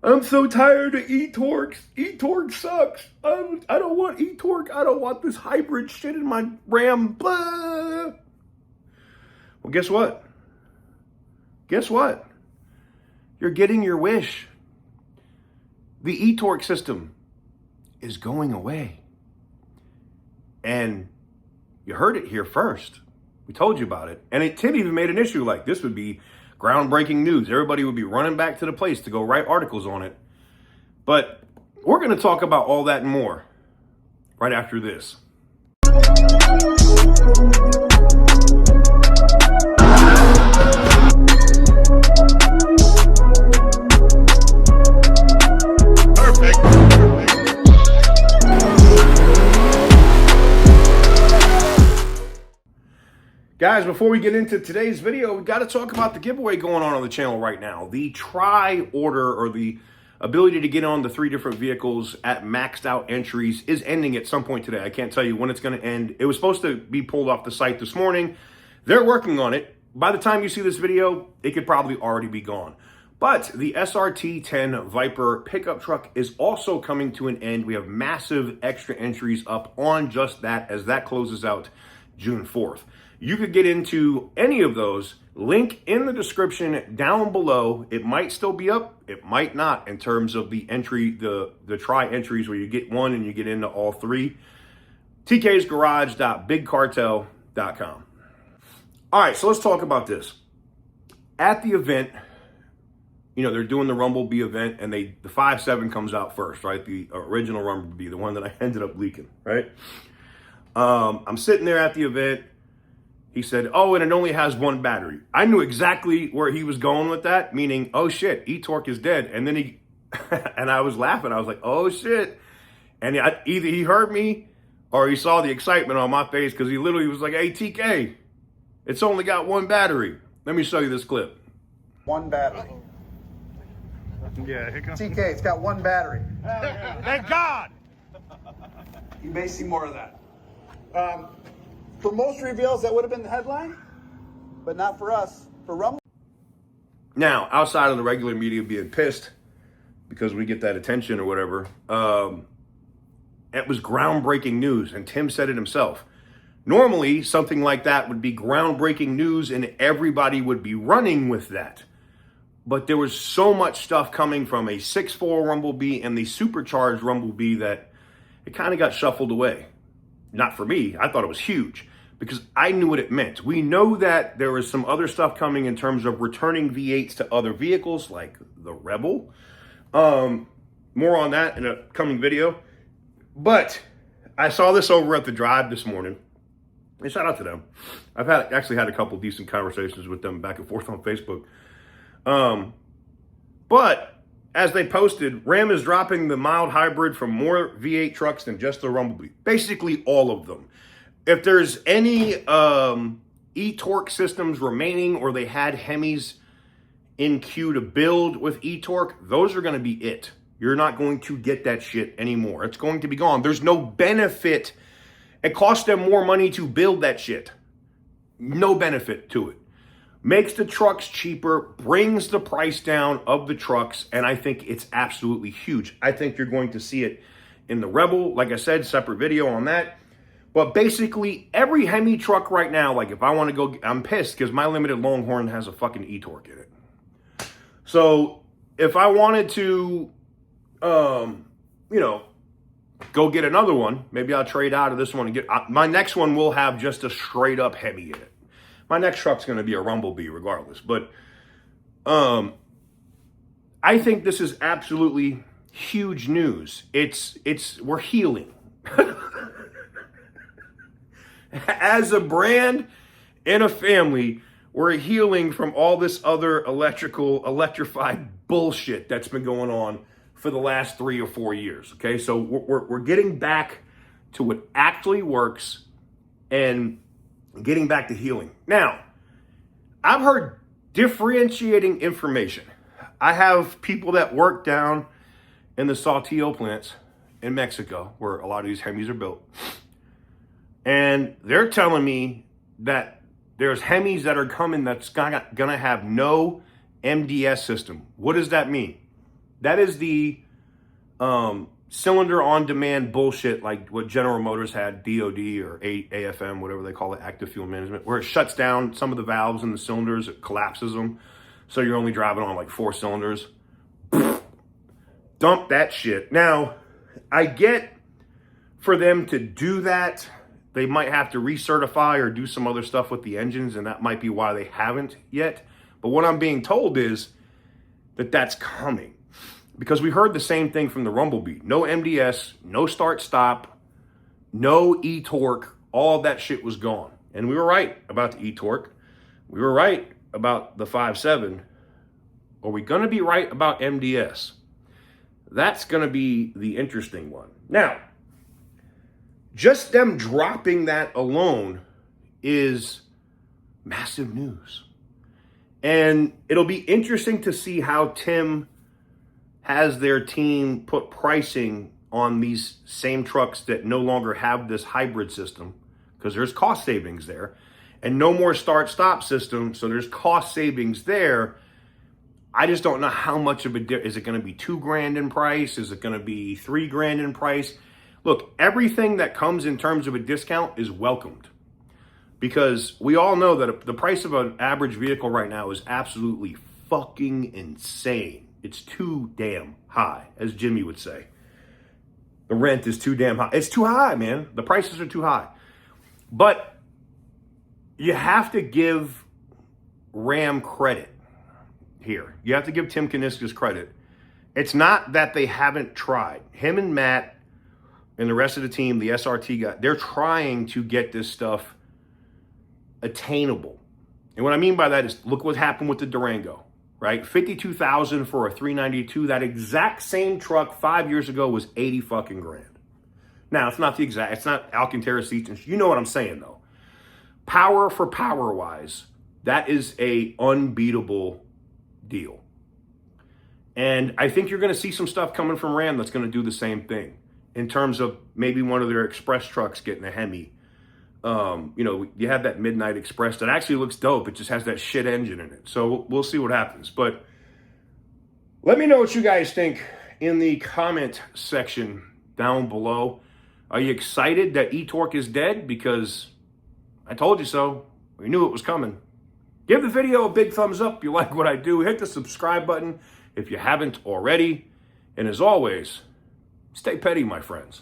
I'm so tired of eTorques. eTorque sucks. I don't want eTorque. I don't want this hybrid shit in my Ram. Blah. Well, guess what? Guess what? You're getting your wish. The eTorque system is going away. And you heard it here first. We told you about it. And Tim even made an issue like this would be groundbreaking news. Everybody would be running back to the place to go write articles on it. But we're going to talk about all that and more right after this. Guys, before we get into today's video, we've got to talk about the giveaway going on the channel right now. The try order, or the ability to get on the 3 different vehicles at maxed out entries, is ending at some point today. I can't tell you when it's going to end. It was supposed to be pulled off the site this morning. They're working on it. By the time you see this video, it could probably already be gone. But the SRT10 Viper pickup truck is also coming to an end. We have massive extra entries up on just that as that closes out June 4th. You could get into any of those. Link in the description down below. It might still be up. It might not in terms of the entry, the try entries where you get one and you get into all 3. TK'sgarage.bigcartel.com. All right, so let's talk about this. At the event, you know, they're doing the Rumblebee event and the 5.7 comes out first, right? The original Rumblebee, the one that I ended up leaking, right? I'm sitting there at the event. He said, oh, and it only has 1 battery. I knew exactly where he was going with that, meaning, oh shit, eTorque is dead. And then and I was laughing. I was like, oh shit. And either he heard me or he saw the excitement on my face, because he literally was like, hey, TK, it's only got 1 battery. Let me show you this clip. 1 battery. Yeah, here comes. TK, it's got 1 battery. Thank God! You may see more of that. For most reveals, that would have been the headline, but not for us. For Rumble. Now, outside of the regular media being pissed because we get that attention or whatever, it was groundbreaking news, and Tim said it himself. Normally, something like that would be groundbreaking news and everybody would be running with that. But there was so much stuff coming from a 6.4 Rumblebee and the supercharged Rumblebee that it kind of got shuffled away. Not for me. I thought it was huge because I knew what it meant. We know that there is some other stuff coming in terms of returning V8s to other vehicles like the Rebel. More on that in a coming video. But I saw this over at the drive this morning. And shout out to them. I've actually had a couple decent conversations with them back and forth on Facebook. But as they posted, Ram is dropping the mild hybrid from more V8 trucks than just the Rumblebee. Basically all of them. If there's any eTorque systems remaining, or they had HEMIs in queue to build with eTorque, those are going to be it. You're not going to get that shit anymore. It's going to be gone. There's no benefit. It costs them more money to build that shit. No benefit to it. Makes the trucks cheaper, brings the price down of the trucks, and I think it's absolutely huge. I think you're going to see it in the Rebel. Like I said, separate video on that. But basically, every HEMI truck right now, like if I want to go, I'm pissed because my limited Longhorn has a fucking eTorque in it. So if I wanted to, you know, go get another one, maybe I'll trade out of this one and get, my next one will have just a straight up HEMI in it. My next truck's going to be a Rumblebee regardless. But I think this is absolutely huge news. We're healing. As a brand and a family, we're healing from all this other electrified bullshit that's been going on for the last 3 or 4 years. Okay, so we're getting back to what actually works and getting back to healing. Now, I've heard differentiating information. I have people that work down in the Saltillo plants in Mexico, where a lot of these HEMIs are built. And they're telling me that there's HEMIs that are coming that's gonna have no MDS system. What does that mean? That is the cylinder on demand bullshit, like what General Motors had, DOD or AFM, whatever they call it, active fuel management, where it shuts down some of the valves in the cylinders, it collapses them, so you're only driving on like 4 cylinders. Dump that shit. Now, I get for them to do that, they might have to recertify or do some other stuff with the engines, and that might be why they haven't yet. But what I'm being told is that that's coming. Because we heard the same thing from the Rumblebee. No MDS, no start-stop, no e-torque, all of that shit was gone. And we were right about the e-torque. We were right about the 5.7. Are we going to be right about MDS? That's going to be the interesting one. Now, just them dropping that alone is massive news. And it'll be interesting to see how Tim has their team put pricing on these same trucks that no longer have this hybrid system, because there's cost savings there, and no more start-stop system, so there's cost savings there. I just don't know how much of a is it going to be $2,000 in price? Is it going to be $3,000 in price? Look, everything that comes in terms of a discount is welcomed, because we all know that the price of an average vehicle right now is absolutely fucking insane. It's too damn high, as Jimmy would say. The rent is too damn high. It's too high, man. The prices are too high. But you have to give Ram credit here. You have to give Tim Kuniskis credit. It's not that they haven't tried. Him and Matt and the rest of the team, the SRT guy, they're trying to get this stuff attainable. And what I mean by that is, look what happened with the Durango. Right? $52,000 for a 392. That exact same truck 5 years ago was 80 fucking grand. Now, it's not the exact, it's not Alcantara seats. You know what I'm saying, though. Power for power wise, that is a unbeatable deal. And I think you're going to see some stuff coming from Ram that's going to do the same thing in terms of maybe one of their express trucks getting a HEMI. You know, you have that Midnight Express that actually looks dope. It just has that shit engine in it. So we'll see what happens. But let me know what you guys think in the comment section down below. Are you excited that eTorque is dead? Because I told you so. We knew it was coming. Give the video a big thumbs up if you like what I do. Hit the subscribe button if you haven't already. And as always, stay petty, my friends.